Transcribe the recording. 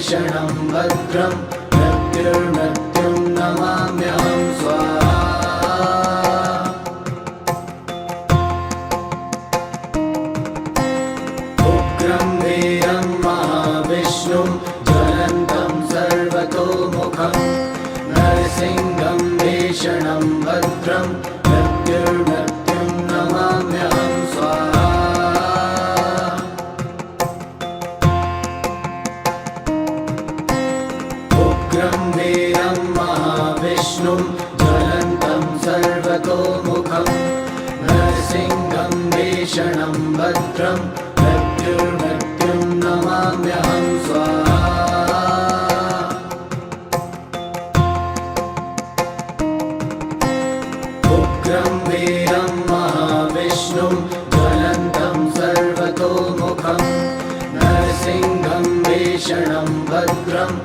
भीषणं भद्रं मृत्युर्मृत्युं नमाम्यहं स्वाहा। उग्रं वीरं महाविष्णुं ज्वलन्तं सर्वतोमुखं नरसिंहं भीषणं भद्रं मृत्युर्मृत्युं नमाम्यहं स्वाहा। उग्रं वीरं महाविष्णुं ज्वलन्तं सर्वतोमुखं नरसिंहं भीषणं भद्रं मृत्युर्मृत्युं नमाम्यहं स्वाहा। उग्रं वीरं महाविष्णुं ज्वलन्तं सर्वतोमुखं नरसिंहं भीषणं भद्रं